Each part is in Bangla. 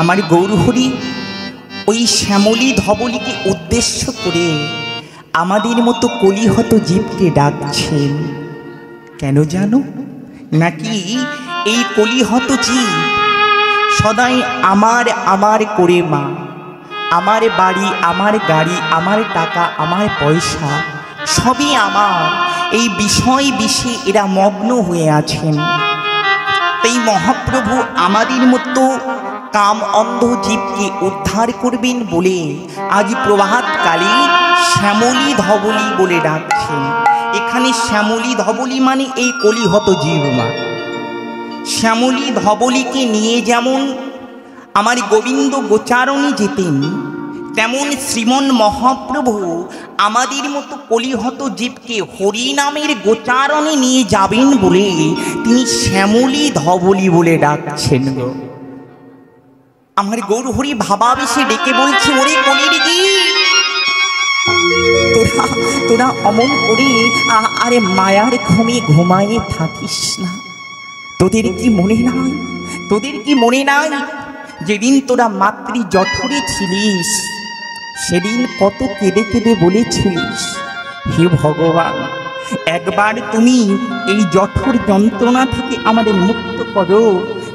আমার গৌরহরি ওই শ্যামলী ধবলীকে উদ্দেশ্য করে আমাদের মতো কলিহত জীবকে ডাকছেন। কেন জানো? নাকি এই কলিহত জীব সদাই আমার আমার করে মা, আমার বাড়ি, আমার গাড়ি, আমার টাকা, আমার পয়সা সবই আমার, এই বিষয় বিষে এরা মগ্ন হয়ে আছেন। তাই মহাপ্রভু আমাদের মতো কাম অন্ধ জীবকে উদ্ধার করবেন বলে আজ প্রভাতকালে শ্যামলী ধবলী বলে ডাকছেন। এখানে শ্যামলী ধবলী মানে এই কলিহত জীব মা। শ্যামলী ধবলীকে নিয়ে যেমন আমার গোবিন্দ গোচারণে যেতেন, তেমন শ্রীমন মহাপ্রভু আমাদের মতো কলিহত জীবকে হরিনামের গোচারণে নিয়ে যাবেন বলে তিনি শ্যামলী ধবলী বলে ডাকছেন গো। আমার গৌরহরি ভাবাবেশে ডেকে বলছে, ওরে কলির জীব, তোরা অমন করে আরে মায়ার ঘুমে ঘুমায়ে থাকিস না। তোদের কি মনে নাই, তোদের কি মনে নাই যেদিন তোরা মাতৃ জঠরে ছিলিস, সেদিন কত কেঁদে কেঁদে বলেছিলিস, হে ভগবান একবার তুমি এই জঠর যন্ত্রণা থেকে আমাদের মুক্ত করো,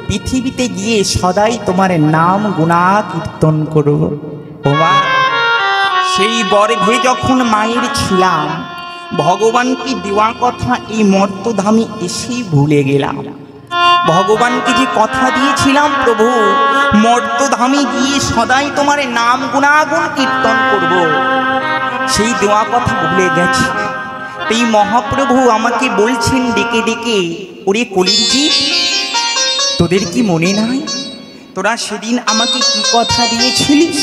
পৃথিবীতে গিয়ে সদাই তোমার নাম গুণা কীর্তন করব। ওমা, সেই গর্ভে যখন মায়ের ছিলাম, ভগবানকে দেওয়া কথা এই মর্তধামে এসেই ভুলে গেলাম। ভগবানকে যে কথা দিয়েছিলাম, প্রভু মর্তধামে গিয়ে সদাই তোমার নাম গুণাগুণ কীর্তন করব, সেই দেওয়া কথা ভুলে গেছি। এই মহাপ্রভু আমাকে বলছেন ডেকে ডেকে, ওরে কলির জীব, তোদের কি মনে নাই তোরা সেদিন আমাকে কি কথা দিয়েছিলিস,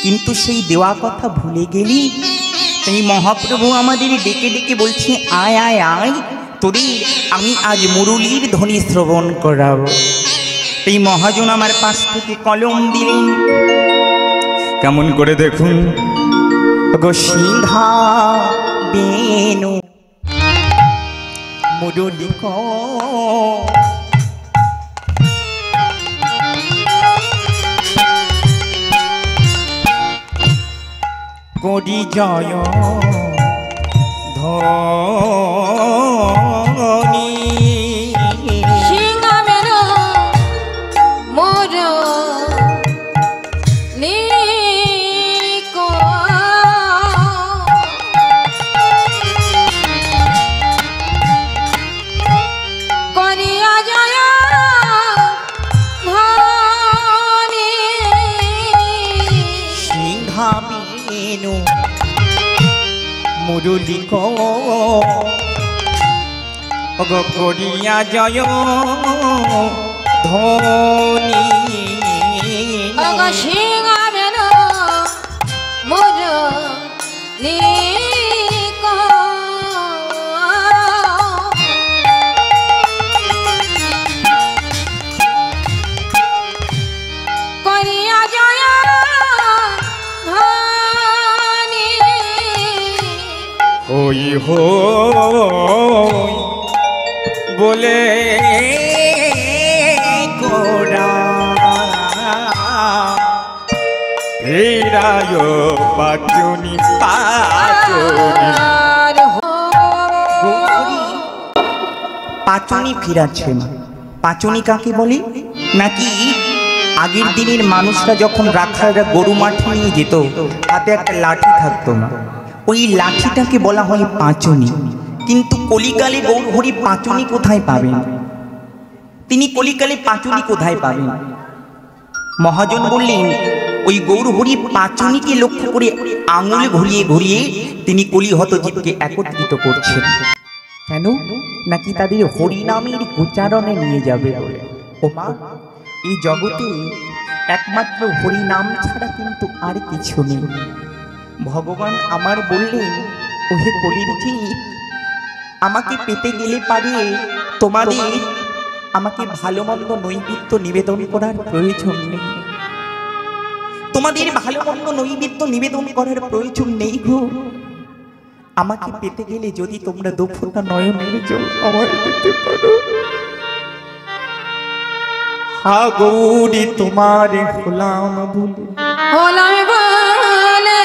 কিন্তু সেই দেওয়া কথা ভুলে গেলি। এই মহাপ্রভু আমাদের ডেকে ডেকে বলছে, আয় আয় আয়, তোদের আমি আজ মুরলীর ধ্বনি শ্রবণ করাবো। এই মহাজন আমার পাশ থেকে কলম দিলেন, কেমন করে দেখুন গো, সিংহা বেনু মুরলী করি জয় ধ্বনি, সিংহাবেন মুরলী করিয়া জয় ধ্বনি, সিংহাবেনু মুরলী করিয়া জয় ধ্বনি, সিংহাবেন মুরলী করিয়া জয় ধ্বনি, ওই হই বলে গোরা ফেরায় পাচনি পাচনি, পাচনি ফিরাচ্ছে না। পাচনি কাকে বলে? নাকি আগের দিনের মানুষরা যখন রাখালরা গরু মাঠে নিয়ে যেত, হাতে একটা লাঠি থাকতো না, ওই লাঠিটাকে বলা হয় পাঁচনি। কিন্তু কলিকালে গৌরহরি পাঁচনি কোথায় পাবেন? তিনি কলিকালে পাঁচনি কোথায় পাবেন? মহাজন বললেন, ওই গৌরহরি পাঁচনিকে লক্ষ্য করে আঙুলে ঘুরিয়ে ঘুরিয়ে তিনি কলিহত জীবকে একত্রিত করছেন। কেন? নাকি তাদের হরিনামের উচ্চারণে নিয়ে যাবে বলে। ওমা, এই জগতে একমাত্র হরিনাম ছাড়া কিন্তু আর কিছু নেই। ভগবান আমার বললেন, ওহে কলির জীব, আমাকে পেতে গেলে পারে তোমাদের আমাকে ভালো মন্দ নৈবেদ্য নিবেদন করার প্রয়োজন নেই। তোমাদের ভালো মন্দ নৈবেদ্য নিবেদন করার প্রয়োজন নেই গো। আমাকে পেতে গেলে যদি তোমরা দুফোঁটা নয়নের জল আমায় দিতে পারো, হা গৌরী তোমার হলাম বলে, হলাম বলে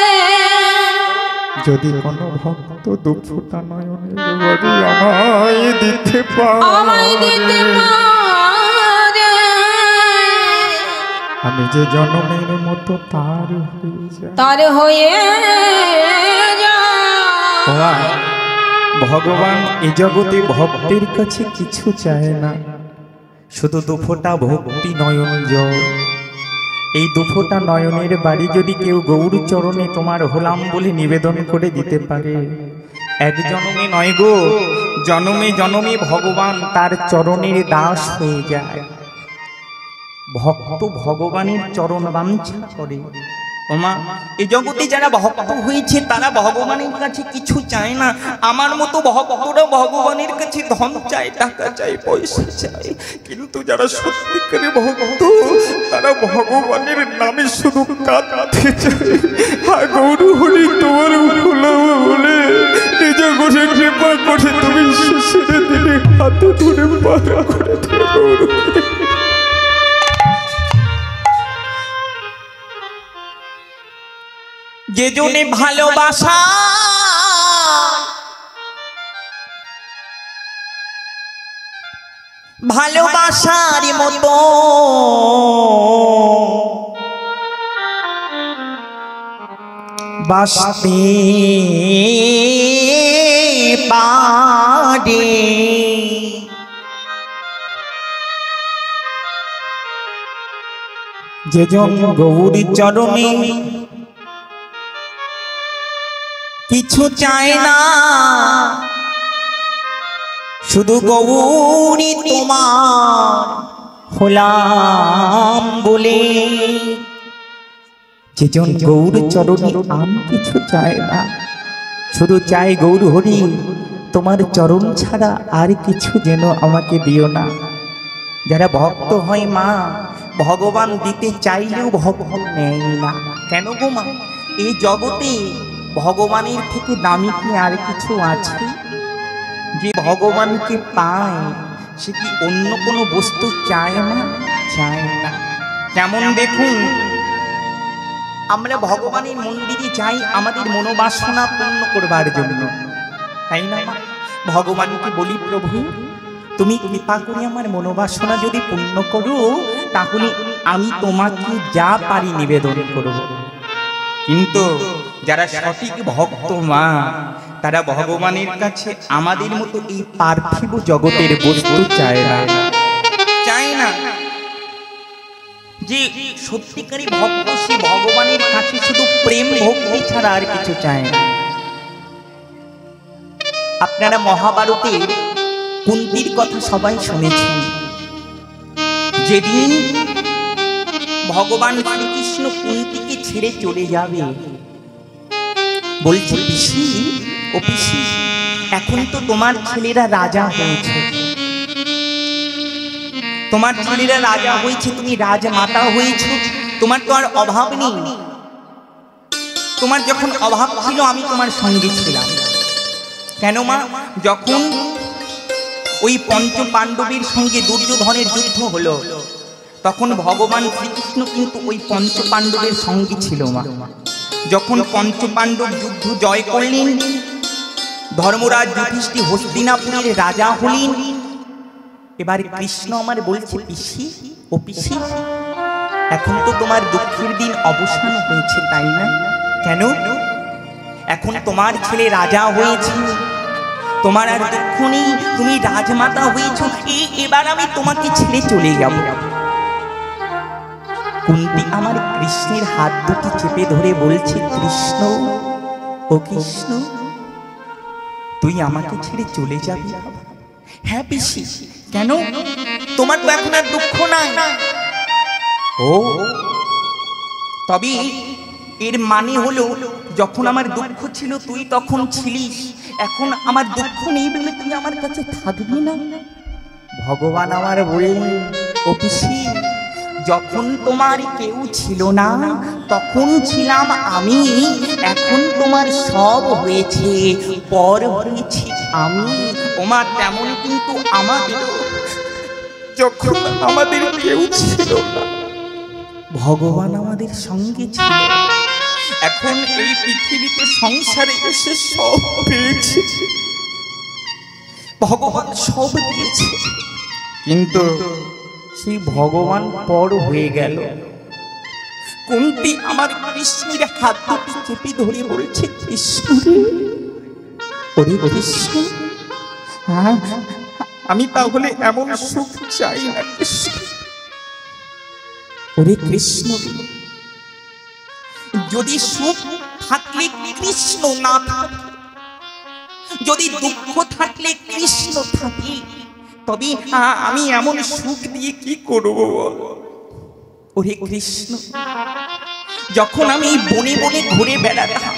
যদি কোনো ভক্ত দুফোঁটা নয়নের বাড়ি আমায় দিতে আমায় দিতে পারে, পারে, আমি যে জনমের মতো তার হয়ে যাই। তার হয়ে যায়। ভগবান এ জগতে ভক্তের কাছে কিছু চায় না, শুধু দুফোঁটা ভক্তি নয়ন জল। এই দুফোঁটা নয়নের বাড়ি যদি কেউ গৌর চরণে তোমার হলাম বলে নিবেদন করে দিতে পারে, এক জনমে নয় গো, জনমে জনমে ভগবান তার চরণের দাস হয়ে যায়। ভক্ত ভগবানের চরণ বাঞ্ছা করে। ওমা, এই জগতে যারা ভক্ত হয়েছে তারা ভগবানের কাছে কিছু চায় না। আমার মতো ভক্তরা ভগবানের কাছে ধন চায়, টাকা চায়, পয়সা চায়, কিন্তু যারা সত্যিকারের ভক্ত তারা ভগবানের নামে শুধু কাঁদতে চায়। হ্যাঁ গৌর হরি তোমার ভোলাম বলে নিজ করে কৃপা করে তুমি শেষের দিনে হাতে ধরে পারা করে গৌর। যে জনে ভালোবাসা ভালোবাসার মতো বাসতে পারে, যে জন গৌরী চরণে কিছু চায় না, শুধু গৌরী তোমার হলাম বলে, যেজন গৌর চরণে আমি কিছু চায় না, শুধু চাই গৌর হরি তোমার চরণ ছাড়া আর কিছু যেন আমাকে দিও না। যারা ভক্ত হয় মা, ভগবান দিতে চাইলেও ভগবান নেয় না। কেন গো মা? এই জগতে ভগবানের থেকে দামি কি আর কিছু আছে? যে ভগবানকে পায় সে কি অন্য কোনো বস্তু চায় না? চায় না। যেমন দেখুন, আমরা ভগবানের মন্দিরে যাই আমাদের মনোবাসনা পূর্ণ করবার জন্য, তাই না? ভগবানকে বলি, প্রভু তুমি কৃপা করে আমার মনোবাসনা যদি পূর্ণ করো তাহলে আমি তোমাকে যা পারি নিবেদন করব। কিন্তু যারা সঠিক ভক্ত মা, তারা ভগবানের কাছে আমাদের মতো এই পার্থিব জগতের বস্তু চায় না, চায় না। যে সত্যিকারী ভক্ত সে ভগবানের কাছে শুধু প্রেম ভক্তি ছাড়া আর কিছু চায় না। আপনারা মহাভারতে কুন্তির কথা সবাই শুনেছেন। যেদিন ভগবান শ্রীকৃষ্ণ কুন্তিকে ছেড়ে চলে যাবে, বলছে পিসি, ও পিসি এখন তো তোমার ছেলেরা রাজা হয়েছে, তোমার ছেলেরা রাজা হয়েছে, তুমি রাজমাতা হয়েছে, তোমার তো আর অভাব নেই। তোমার যখন অভাব ছিল আমি তোমার সঙ্গে ছিলাম। কেন মা? যখন ওই পঞ্চ পাণ্ডবের সঙ্গে দুর্যোধনের যুদ্ধ হলো তখন ভগবান শ্রীকৃষ্ণ কিন্তু ওই পঞ্চ পাণ্ডবের সঙ্গে ছিল মা। যখন পঞ্চ পাণ্ডব যুদ্ধ জয় করলেন, ধর্মরাজ যুধিষ্ঠির হস্তিনাপুরের রাজা হলেন। এবার কৃষ্ণ আমার বলছে পিসি, ও পিসি এখন তো তোমার দুঃখের দিন অবসান হয়েছে, তাই না? কেন? এখন তোমার ছেলে রাজা হয়েছে, তোমার আর দুঃখ নেই, তুমি রাজমাতা হয়েছ, এবার আমি তোমাকে ছেড়ে চলে যাব। কুন্তি আমার কৃষ্ণের হাত দুটি চেপে ধরে বলছে, কৃষ্ণ, ও কৃষ্ণ তুই আমাকে ছেড়ে চলে যাবি? হ্যাঁ পিসি। কেন? তোমার তো এখন আর দুঃখ নাই। ও তবে এর মানে হলো যখন আমার দুঃখ ছিল তুই তখন ছিলিস, এখন আমার দুঃখ নেই বলে তুই আমার কাছে থাকবি না। ভগবান আমার বললেন, ও পিসি যখন তোমার কেউ ছিল না তখন ছিলাম আমি, এখন তোমার সব হয়েছে, পর হয়েছি আমি। ওমা তেমন কিন্তু আমাদের যখন আমাদের কেউ ছিল না, ভগবান আমাদের সঙ্গে ছিল। এখন এই পৃথিবীতে সংসারে এসে সব পেয়েছে, ভগবান সব দিয়েছে, কিন্তু সেই ভগবান পর হয়ে গেল। কুন্তী আমার কৃষ্ণের হাত দুটি চেপে ধরে বলছে, কৃষ্ণ রে, ওরে কৃষ্ণ, হ্যাঁ আমি তাহলে এমন সুখ চাই না কৃষ্ণ। ওরে কৃষ্ণ, যদি সুখ থাকলে কৃষ্ণ না থাকে, যদি দুঃখ থাকলে কৃষ্ণ থাকে, তবে আমি এমন সুখ দিয়ে কি করব বল? ওরে কৃষ্ণ, যখন আমি বনে বনে ঘুরে বেড়াতাম,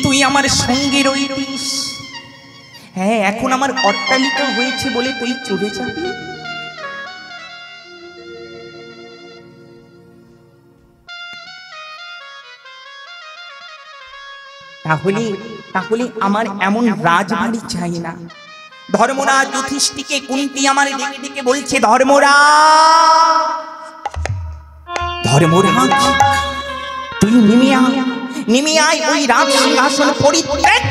তুই আমার সঙ্গে রইতিস। হ্যাঁ, এখন আমার অট্টালিকা হয়েছে বলে তুই চলে যাবি? তাহলে আমার এমন রাজবাড়ি চাই না। ধর্মরাজ যুধিষ্ঠিরকে কুন্তী আমার ডেকে ডেকে বলছে, ধর্মরাজ তুই নেমে আয় ওই রাজ সিংহাসন পরিত্যাগ।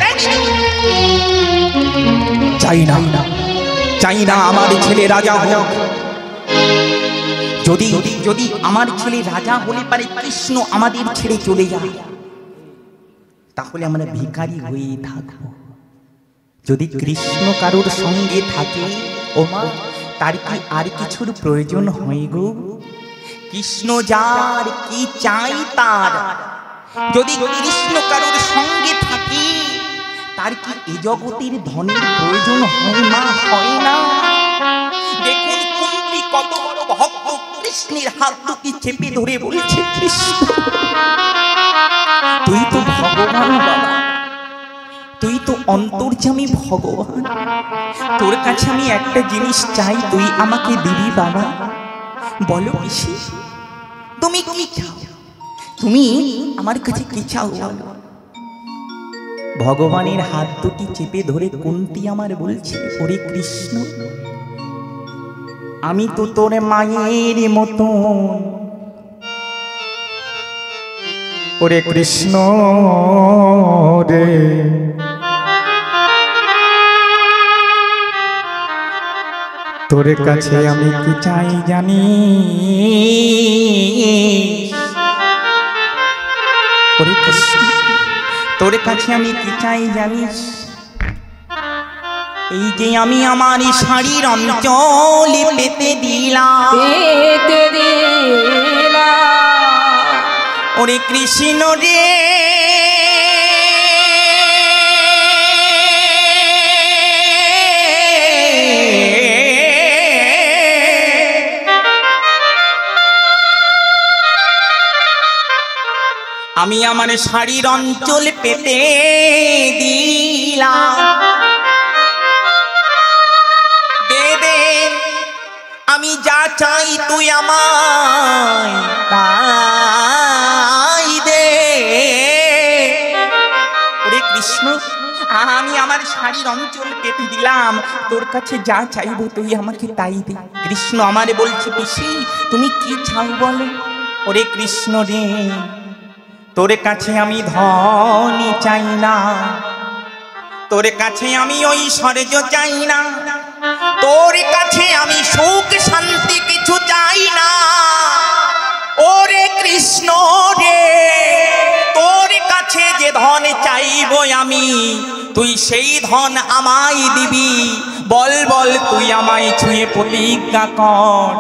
চাই না আমার ছেলে রাজা হোক। যদি আমার ছেলে রাজা হলে পারে কৃষ্ণ আমাদের ছেড়ে চলে যায়, তাহলে আমরা ভিখারি হয়ে থাকবো। যদি কৃষ্ণ কারোর সঙ্গে থাকে, ওমা তার কি আর কিছুর প্রয়োজন হয় গো? কৃষ্ণ যার কি চাই তার। যদি কৃষ্ণ কারোর সঙ্গে থাকে, তার কি এ জগতের ধনের প্রয়োজন হয় না? হয় না। দেখুন কুন্তী কত বড় ভক্ত, কৃষ্ণের হাত দুটি চেপে ধরে বলছে, কৃষ্ণ তুই তো ভগবান বাবা, তুই তো অন্তর্যামী ভগবান, তোর কাছে আমি একটা জিনিস চাই, তুই আমাকে দিবি বাবা। বলো পিসি, তুমি কি চাও? তুমি আমার কাছে কি চাও বলো? ভগবানের হাত দুটি চেপে ধরে কুন্তী আমার বলছে, ওরে কৃষ্ণ, আমি তো তোর মায়ের মতন। ওরে কৃষ্ণ রে, তোর কাছে আমি কি চাই জানি? ওরে কৃষ্ণ, তোর কাছে আমি কি চাই জানিস? এই যে আমি আমার শাড়ির অঞ্চলে পেতে দিলাম, ওরে কৃষ্ণ রে, আমি আমার শাড়ির অঞ্চল পেতে দিলাম, দে দে আমি যা চাই তুই আমায় তাই দে। ওরে কৃষ্ণ, আমি আমার শাড়ির অঞ্চল পেতে দিলাম, তোর কাছে যা চাইবো তুই আমাকে তাই দে। কৃষ্ণ আমারে বলছে, পিসি তুমি কি চাও বলো? ওরে কৃষ্ণ রে, তোর কাছে আমি ধন চাই না, তোর কাছে আমি ঐশ্বর্য চাই না, তোর কাছে আমি সুখ শান্তি কিছু চাই না। ওরে কৃষ্ণ রে, তোর কাছে যে ধন চাইবো আমি, তুই সেই ধন আমায় দিবি। বল বল তুই আমায় ছুঁয়ে প্রতিজ্ঞা কর।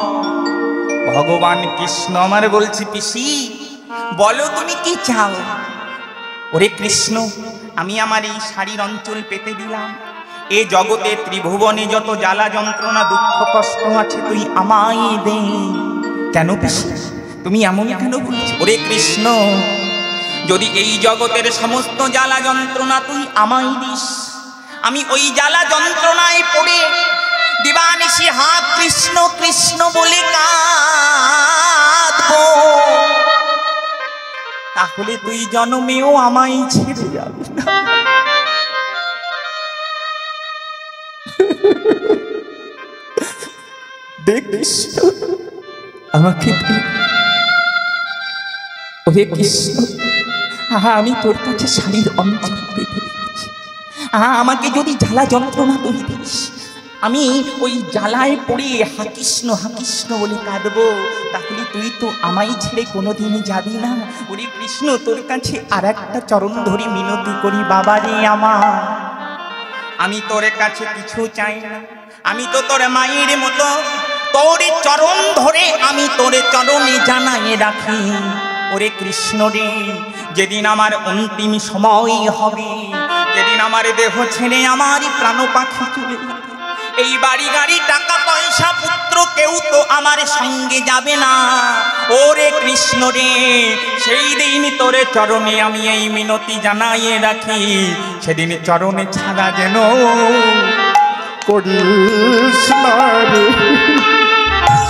ভগবান কৃষ্ণ আমার বলছি, পিসি বলো তুমি কি চাও? ওরে কৃষ্ণ, আমি আমার এই শাড়ির অঞ্চল পেতে দিলাম, এ জগতে ত্রিভুবনে যত জ্বালা যন্ত্রণা দুঃখ কষ্ট আছে তুই আমায় দে। কেন পিসি তুমি এমন কেন বলছো? ওরে কৃষ্ণ, যদি এই জগতের সমস্ত জ্বালা যন্ত্রণা তুই আমায় দিস, আমি ওই জ্বালা যন্ত্রণায় পড়ে দিবানিশি হাত কৃষ্ণ কৃষ্ণ বলে কাঁদবো, তাহলে তুই জন্মেও আমায় ছেড়ে যাবি না। দেখ কৃষ্ণ, আমাকে দে। ওরে কৃষ্ণ, আমি তোর কাছে শাড়ির অঞ্চল পেতে দিচ্ছি। আমাকে যদি জ্বালা যন্ত্রণা তুই দিস, আমি ওই জ্বালায় পড়ে হাকৃষ্ণ হাকৃষ্ণ বলে কাঁদবো, তাহলে তুই তো আমায় ছেড়ে কোনোদিনই যাবি না। ওরে কৃষ্ণ, তোর কাছে আর একটা চরণ ধরে মিনতি করি, বাবা রে আমার, আমি তোর কাছে কিছু চাই না, আমি তো তোর মায়ের মতো, তোর চরণ ধরে আমি তোর চরণে জানাই রাখি। ওরে কৃষ্ণ রে, যেদিন আমার অন্তিম সময় হবে, যেদিন আমার দেহ ছেড়ে আমার প্রাণ পাখি চলে যাবে, এই বাড়ি গাড়ি টাকা পয়সা পুত্র কেউ তো আমার সঙ্গে যাবে না। ওরে কৃষ্ণ রে, সেই দিন তোর চরণে আমি এই মিনতি জানাই রাখি, সেদিন চরণে ছাড়া যেন করিস না রে।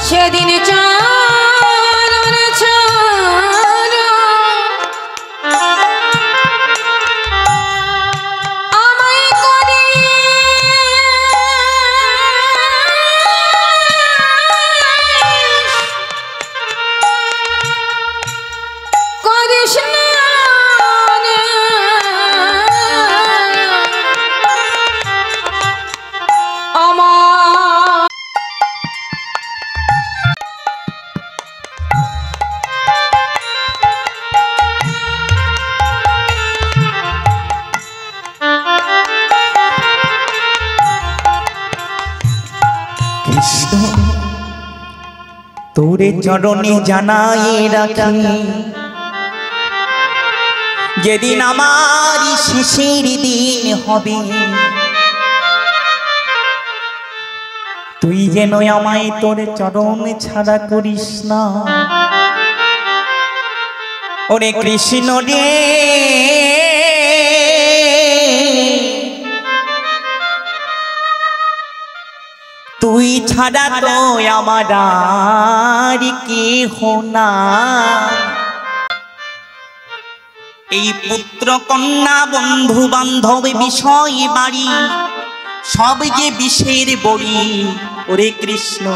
সেদিন চরণ ছাড়া আমায় করিস না রে। আমার কৃষ্ণ, তোরে চরণে জানাই রাখি, যেদিন আমার শেষের দিন হবে, তুই যেন আমায় তোর চরণে ছাড়া করিস না। ওরে কৃষ্ণ রে, তুই ছাড়া তো আমার আর কেহ না। এই পুত্র কন্যা বন্ধু বান্ধব বিষয় বাড়ি সব যে বিষের বড়ি। ওরে কৃষ্ণ,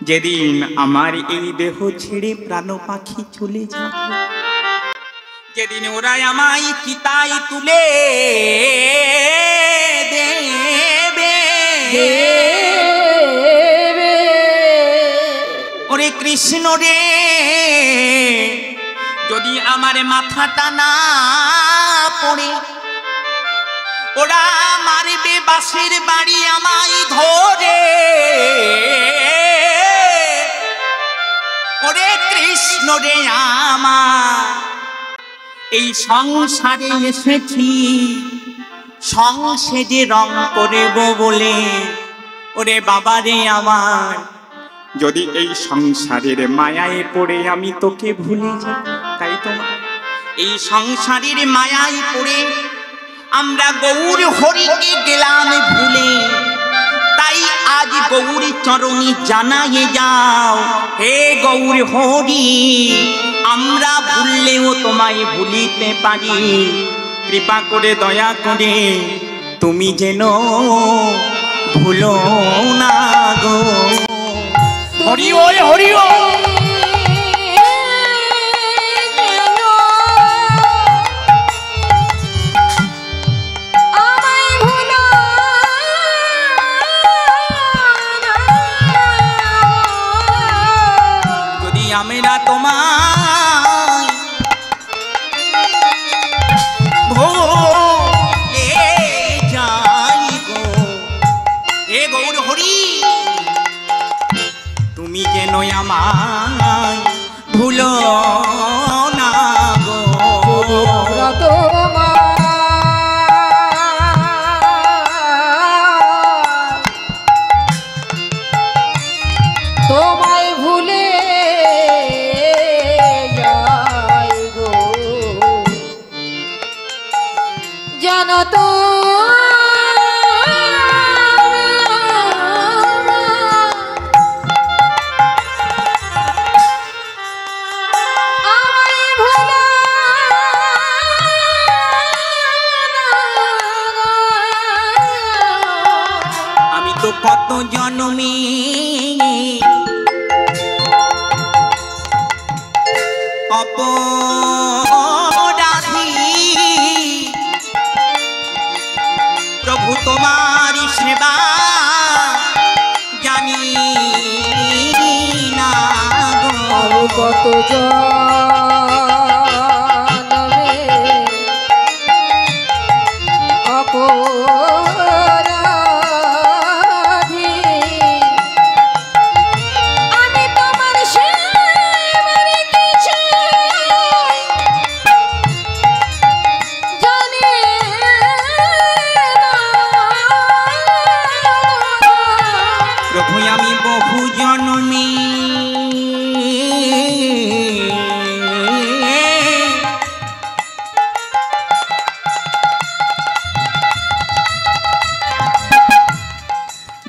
যেদিন আমার এই দেহ ছেড়ে প্রাণ পাখি চলে যাবে, যেদিন ওরা আমায় চিতায় তুলে দেবে, ওরে কৃষ্ণ রে, যদি আমার মাথাটা না পড়ে, ওরা মারবে বাঁশের বাড়ি আমায় ধরে। ওরে কৃষ্ণ রে, আমার এই সংসারে এসেছি সংসারে রং করব বলে। ওরে বাবা রে আমার, যদি এই সংসারের মায়ায় পড়ে আমি তোকে ভুলে যাই, তাই তোমার এই সংসারের মায়ায় পড়ে আমরা গৌর হরিকে গেলাম ভুলে। তাই আজ গৌর চরণে জানায়ে যাও, হে গৌর হরি, আমরা ভুললেও তোমায় ভুলিতে পারি, কৃপা করে দয়া করে তুমি যেন ভুলো না গো। হরি ওই হরি ও। যদি আমরা তোমায় ভুলে যাই গো, হে গৌর হরি, তুমি যেন আমায় ভুলো না গো। তোমায় ভুলে যাই গো, জানো তো আমি তো কত জন্মে অপরাধী প্রভু তোমার সেবা জানি না আরো কত জনমে অপরাধী আমি তোমার সেবা রেখেছি জানি না প্রভু আমি বহু জন্মে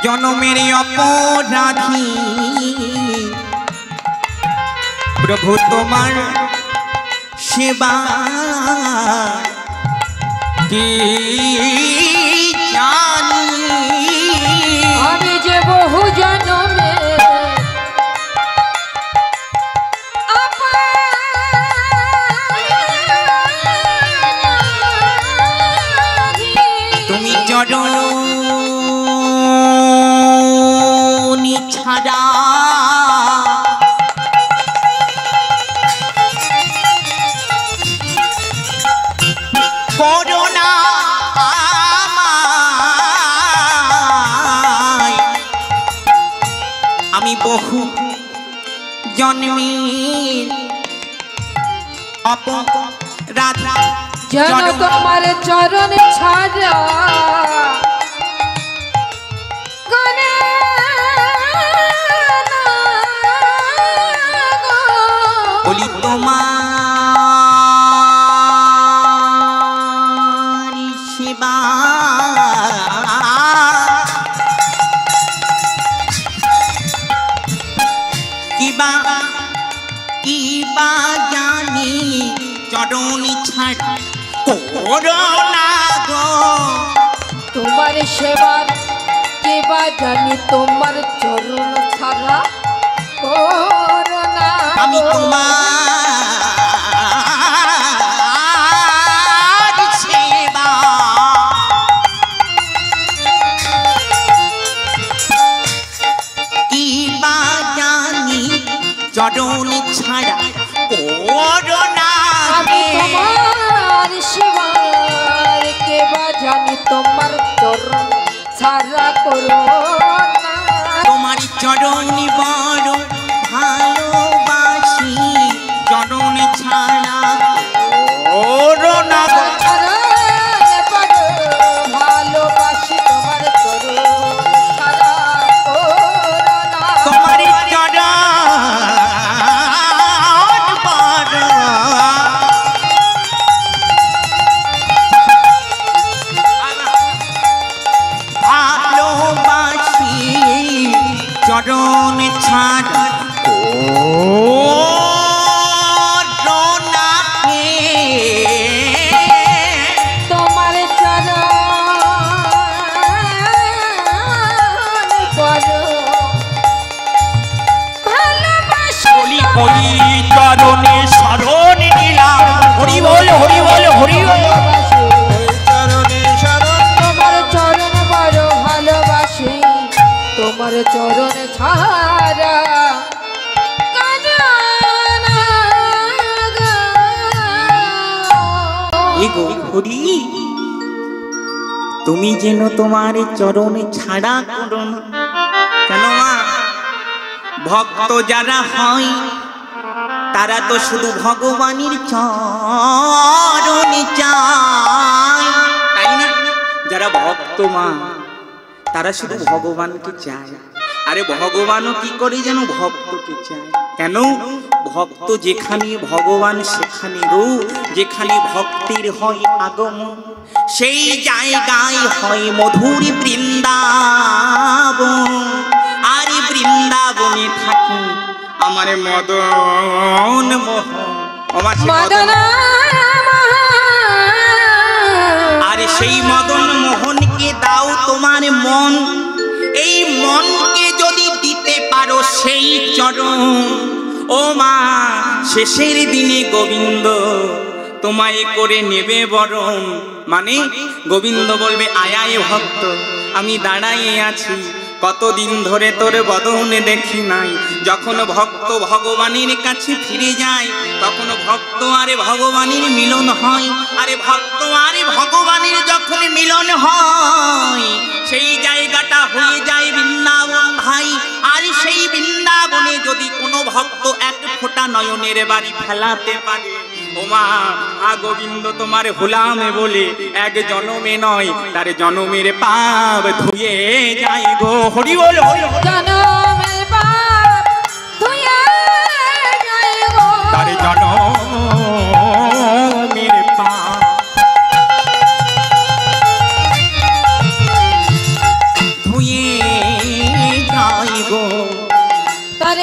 জনমের অপরাধী প্রভু তোমার সেবা কি জানি আমি যে বহু জন্মে তুমি চরণি ছাড়া করোনা আমায় আমি বহু জন্মের অপরাধ যেন তোমার চরণ ছাড়া করে না গো। বলি তোমার সেবা কিবা কিবা জানি চরণি ছাড়া করোনা গো তোমার সেবার কেবা জানি তোমার চরণ ছাড়া করো না আমি গো। তোমার সেবা কিবা জানি চরণি ছাড়া করোনা আমি তোমার সেবার কেবা জানি তোমার চরণ ছাড়া করো না। তোমার চরণি বড় ভালোবাসি চরণ ছাড়া করোনা গো। ভালোবাসি তোমার চরণ ছাড়া করো না। তোমার চরণ বড় ভালোবাসি চরণ ছাড়া করোনা হে তোমার চরণ বড় ভালোবাসি বলি বলি চরণে শরণ নিলাম হরি বল হরি বল হরি বল ভালোবাসি। চরণে শরণ তোমার চরণ বড় ভালোবাসি তোমার চরণ ছাড়া এগো হরি তুমি যেন তোমার চরণে ছাড়া করো না কেন মা ভক্ত যারা হয় তারা তো শুধু ভগবানের চরণে চায় তাই না যারা ভক্ত মা তারা শুধু ভগবানকে চায় আরে ভগবানও কি করে যেন ভক্তকে চায় কেন ভক্ত যেখানে ভগবান সেখানে যেখানে ভক্তির হয় আগমন সেই জায়গায় হয় মধুর বৃন্দাবন আর বৃন্দাবনে থাকে আমার মদন মোহন মদন আর সেই মদন মোহনকে দাও তোমার মন এই মনকে যদি দিতে পারো সেই চরণ ও মা শেষের দিনে গোবিন্দ তোমায় করে নেবে বরণ। মানে গোবিন্দ বলবে আয় আয় ভক্ত, আমি দাঁড়াইয়ে আছি, কতদিন ধরে তোর বদন দেখি নাই। যখন ভক্ত ভগবানের কাছে ফিরে যায় তখন ভক্ত আরে ভগবানের মিলন হয়। আরে ভক্ত আরে ভগবানের যখন মিলন হয় সেই জায়গাটা হয়ে যায় বৃন্দাবন ভাই। আর সেই বৃন্দাবনে যদি কোনো ভক্ত এক ফোঁটা নয়নের বাড়ি ফেলাতে পারে, ওমা গোবিন্দ তোমার হোলামে বলে এক জনমে নয় তার জনমের পাপ ধুয়ে যায় গো। হরি বল জনমের পাপ ধুয়ে যায় গো, তার জনমের পাপ ধুয়ে যায় গো, তার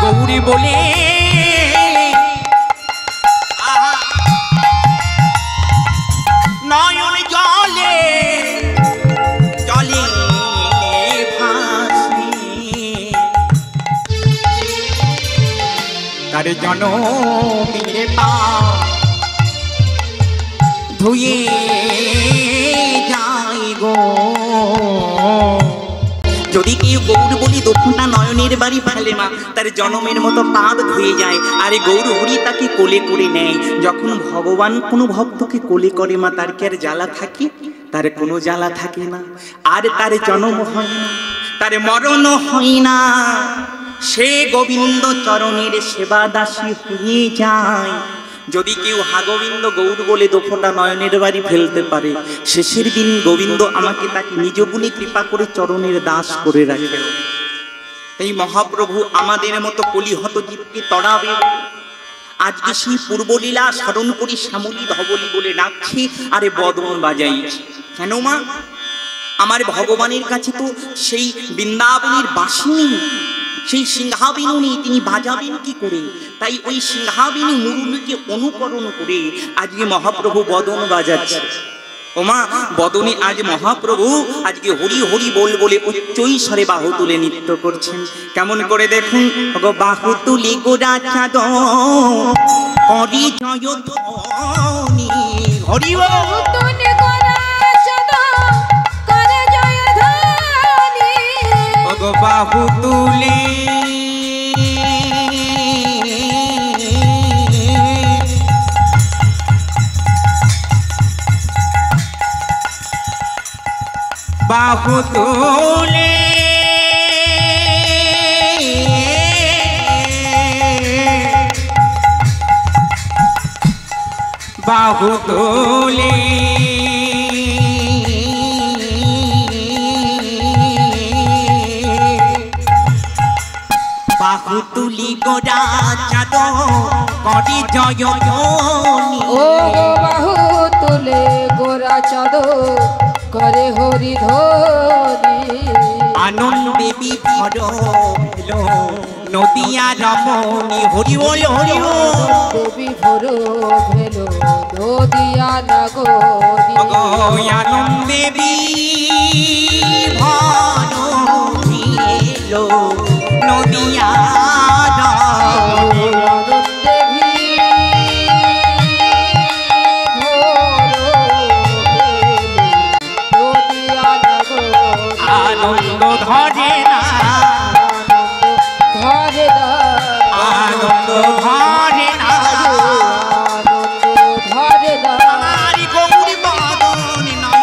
গৌরী বলে নয়ন জলে জলে ভাসে তার জনমের পাপ ধুয়ে যায় গো। যদি কেউ গৌর বলি দক্ষিণা নয়নের বাড়ি ফেলে মা তার জনমের মতো পাপ ধুয়ে যায়। আরে গৌর হরি তাকে কোলে করে নেয়। যখন ভগবান কোনো ভক্তকে কোলে করে মা তার কি আর জ্বালা থাকে? তার কোনো জ্বালা থাকে না। আর তার জন্ম হয় না, তার মরণ হয় না, সে গোবিন্দ চরণের সেবা দাসী হয়ে যায়। যদি কেউ হা গোবিন্দ গৌর বলে দোফোটা নয়নের বাড়ি ফেলতে পারে, শেষের দিন গোবিন্দ আমাকে তাকে নিজ গুণে কৃপা করে চরণের দাস করে রাখে। এই মহাপ্রভু আমাদের মতো কলিহত জীবকে তড়াবে। আজকে সেই পূর্বলীলা স্মরণ করি, শ্যামলী ধবলী বলে ডাকছি, আরে বদন বাজাইছি। কেন মা? আমার ভগবানের কাছে তো সেই বৃন্দাবনের বাসিনী, সেই সিংহাবিনী তিনি বাজাবেন কি করে? তাই ওই সিংহাবিনী মুরুলিকে অনুকরণ করে আজকে মহাপ্রভু বদন বাজাচ্ছে। ওমা বদনে আজ মহাপ্রভু আজকে হরি হরি বল বলে উচ্চই স্বরে বাহু তুলে নৃত্য করছেন। কেমন করে দেখুন, বাহু তুলি গোরা চাঁদ করি জয় ধ্বনি। হরি বাহু তুলে বাহু তুলে বাহু তুলে বাহু তুলি গোরা চাঁদ করি জয় ধ্বনি। ও বাহু তুলে গোরা চাঁদ করে হরি ধ্বনি। আনন্দে বিভোর হলো নদিয়া রমণী। হরি বল হরি বল। বিভোর ভেলো নদিয়া নগরী। আনন্দে বিভোর হলো নদিয়া আনন্দ ধরে না, ধরে না, আনন্দ ধরে না, ধরে না। আমার গৌরী বদন নয়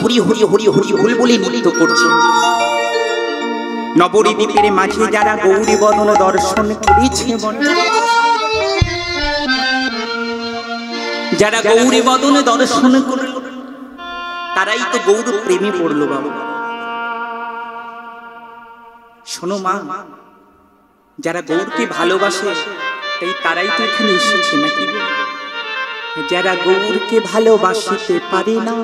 হরি হরি হরি হরি হরি হরি বলে নৃত্য করছে। নবদ্বীপের মাঝে যারা গৌরী বদন দর্শন করেছে, যারা গৌরী বদন দর্শন করল তারাই তো গৌর প্রেমে পড়ল। বাবা শোনো মা, যারা গৌরকে ভালোবাসে তাই তারাই তো এখানে এসেছে নাকি? যারা গৌরকে ভালোবাসতে পারে না,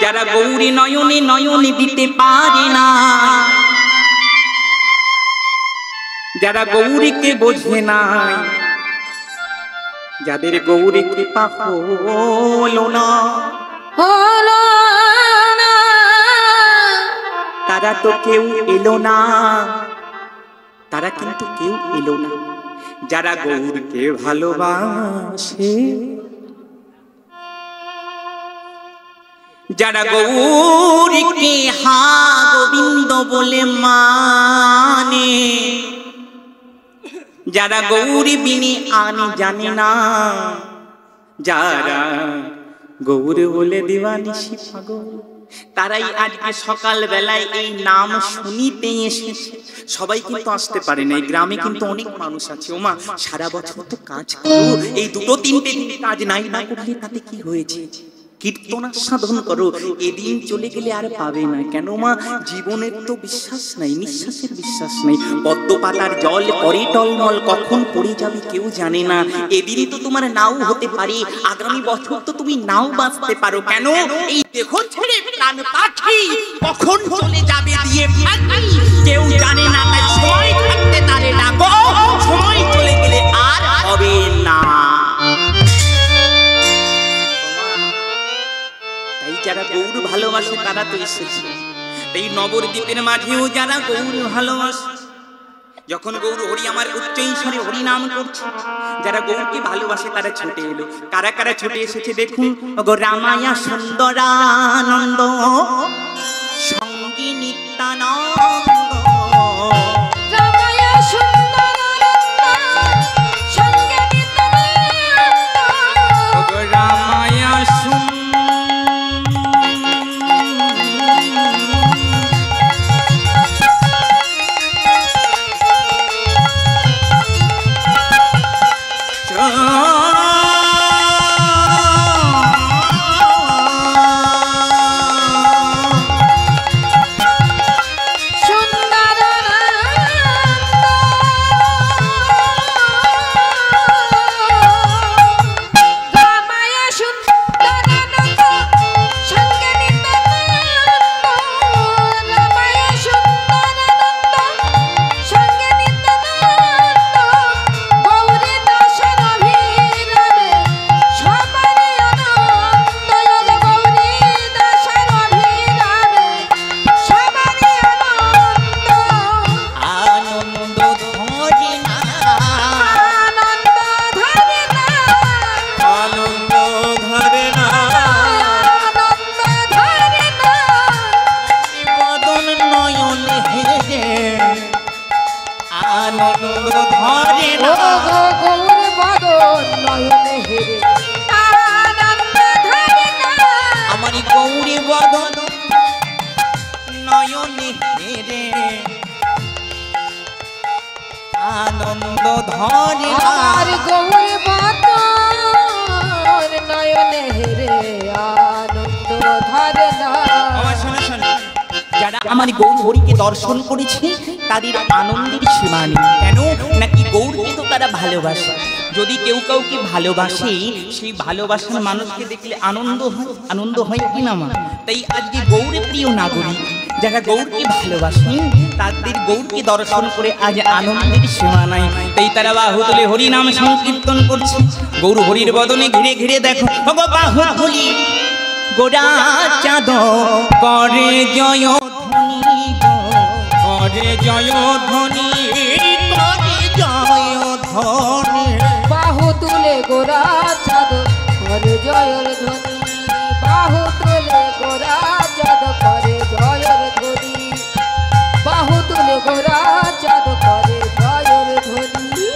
যারা গৌরী নয়নে নয়নে দিতে পারে না, যারা গৌরীকে বোঝে না, যাদের গৌরী কৃপা হলো না, তারা তো কেউ এলো না, তারা কিন্তু কেউ এলো না। যারা গৌরকে ভালোবাসে, যারা গৌরীকে হা গোবিন্দ বলে মানে, যারা গৌরী বিনে আনি জানে না, যারা গৌর বলে দিওয়ানিশি পাগল, তারাই আজকে সকাল বেলায় এই নাম শুনিতে এসেছে। সবাই কিন্তু আসতে পারে না, এই গ্রামে কিন্তু অনেক মানুষ আছে। ওমা সারা বছর তো কাজ করো, এই দুটো তিনটে দিন কাজ নাই না করলে তাতে কি হয়েছে? কীর্তন সাধন করো, এদিন চলে গেলে আর পাবে না। কেন মা? জীবনের তো বিশ্বাস নাই, নিঃশ্বাসের বিশ্বাস নাই। পদ্ম পাতার জল পরে টলমল, কখন পড়ে যাবে কেউ জানে না। এদিনই তো তোমার নাও হতে পারে, আগামী বছর তো তুমি নাও বাঁচতে পারো। কেন? এই দেখো ছেড়ে প্রাণ পাখি কখন চলে যাবে দিয়ে ফাঁকি, কেউ জানে না। তাই সময় থাকতে তারে ডাকো, সময় চলে গেলে আর হবে না। যারা গৌর ভালোবাসে তারা তো এসেছে। এই নবদ্বীপের মাঝেও যারা গৌর ভালোবাসে, যখন গৌর হরি আমার উচ্চ ঈশ্বরে হরি নাম করছে, যারা গৌরকে ভালোবাসে তারা ছুটে এলো। কারা কারা ছুটে এসেছে দেখুন। রামায়া সুন্দরানন্দ সঙ্গী নিত্যানন্দ, রামায়া সুন্দরানন্দ সঙ্গে নিত্যানন্দ, রামায়া আনন্দ ধরে আর গৌর বাদর নয়নে হেরে আনন্দ ধরে না। যারা আমার গৌর হরিকে দর্শন করেছে তাদের আনন্দের সীমা নেই। কেন? নাকি গৌরকে তো তারা ভালোবাসে। যদি কেউ কাউকে ভালোবাসে, সেই ভালোবাসার মানুষকে দেখলে আনন্দ হয়। আনন্দ হয় কি না মা? তাই আজকে গৌরের প্রিয় নাগরিক যারা গৌরকে ভালোবাসেন, তাদের গৌরকে দর্শন করে আজ আনন্দের সীমা নাই। তাই তারা বাহু তুলে হরি নাম সংকীর্তন করছে। গৌর হরির বদনে ঘিরে ঘিরে দেখো, বাহু তুলি গোড়া চাঁদ করে জয় ধ্বনি, করে জয় ধ্বনি, করে জয় ধ্বনি। বাহু তুলে গোরা চাঁদ করে জয়ের ধ্বনি, বাহু তুলে গোরা চাঁদ করে জয়ের ধ্বনি, বাহু তুলে গোরা চাঁদ করে জয়ের ধ্বনি।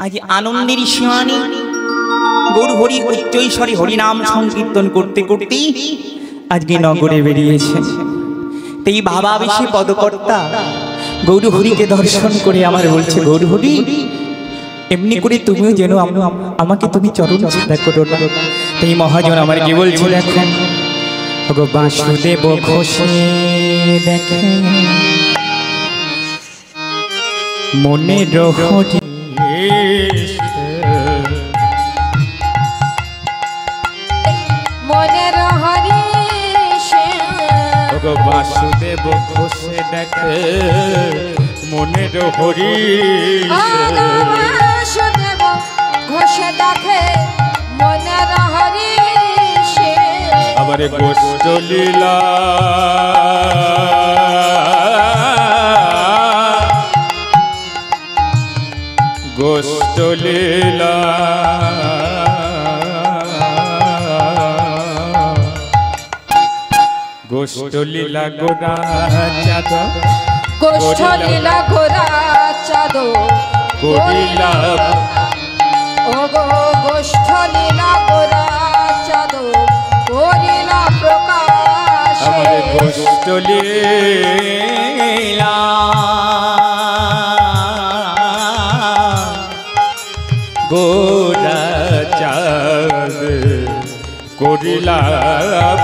আজ আনন্দের সীমানে গৌর হরি উচ্চৈস্বরে হরিনাম সংকীর্তন করতে করতে আজকে নগরে বেরিয়েছে। এই বাবা বেশি পদকর্তা গৌর হরিকে দর্শন করে আমার বলছে, গৌর হরি এমনি করে তুমিও যেন আমাকে তুমি চরণ ছাড়া করো না। এই মহাজন আমার কি বলছিল এখন, ওগো বাসুদেব ঘোষে দেখে মনে রহরি মনের হরি ওগো বাসুদেব ঘোষে দেখে মনের হরি বাসুদেব ঘোষে দেখে মনের হরি আবার গোষ্ঠ লীলা গোষ্ঠ লীলা গোষ্ঠ লীলা গোরা চাঁদ গোষ্ঠ লীলা গোরা চাঁদ গরিলা ও গো গোষ্ঠ লীলা গোরা চাঁদ গরিলা প্রকাশ আমার গোষ্ঠ লীলা গোরা চাঁদ করিলা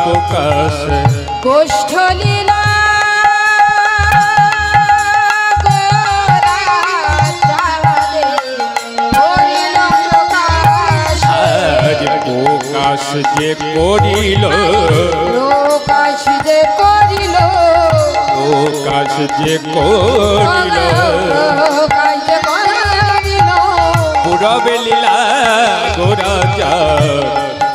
প্রকাশ গোষ্ঠ লীলা প্রকাশ যে করিল প্রকাশ যে করিল প্রকাশ যে করিল প্রকাশ যে করিল পুরবে লীলা গোরা চাঁদ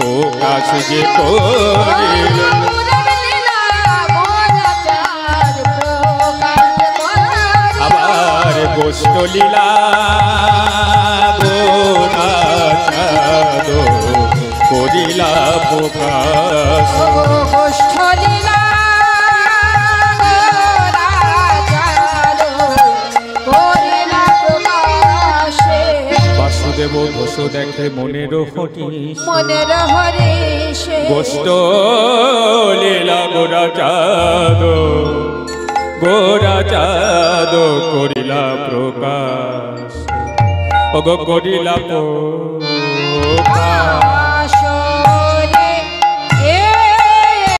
প্রকাশ যে করিল আবার গোষ্ঠ লীলা গোরা চাঁদ করিলা প্রকাশ গোষ্ঠ লীলা করিলা প্রকাশ বাসুদেব ঘোষ দেখে মনের হরিষ মনের হরিষ গোষ্ঠ লীলা গোরা চাঁদ করিলা প্রকাশ ওগো করিলা প্রকাশ